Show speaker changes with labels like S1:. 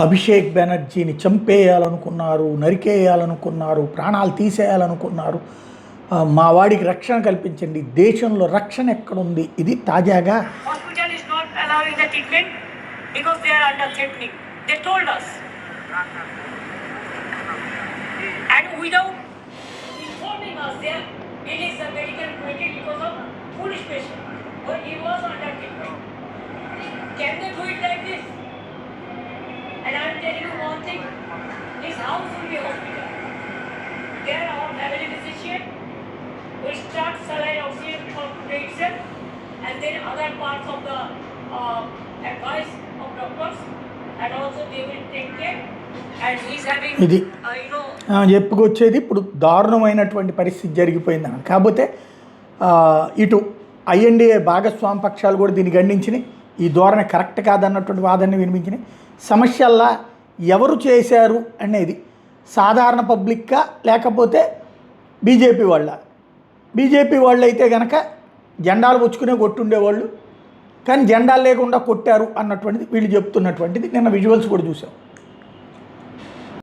S1: అభిషేక్ బెనర్జీని చంపేయాలనుకున్నారు, నరికేయాలనుకున్నారు, ప్రాణాలు తీసేయాలనుకున్నారు. మా వాడికి రక్షణ కల్పించండి, దేశంలో రక్షణ ఎక్కడుంది? ఇది తాజాగా
S2: hospital is not allowing the treatment because they are under threatening. They told us and without informing us they released the medical credit because of foolish patient when he was under treatment. Can they do it like this? And I am telling you one thing, this house will be a hospital. There our family physician will start saline oxygen from today itself, and then other parts of the advice of doctors, and also they will take care. And he is having,
S1: ఇది చెప్పుకొచ్చేది ఇప్పుడు దారుణమైనటువంటి పరిస్థితి జరిగిపోయిందని. కాకపోతే ఇటు INDIA భాగస్వామి పక్షాలు కూడా దీన్ని ఖండించినాయి. ఈ ధోరణి కరెక్ట్ కాదన్నటువంటి వాదనని వినిపించినాయి. సమస్యల్లా ఎవరు చేశారు అనేది సాధారణ పబ్లిక్కా లేకపోతే బీజేపీ వాళ్ళు అయితే కనుక జెండాలు పుచ్చుకునే కొట్టుండేవాళ్ళు, కానీ జెండాలు లేకుండా కొట్టారు అన్నటువంటిది వీళ్ళు చెప్తున్నటువంటిది. నిన్న విజువల్స్ కూడా చూసాం.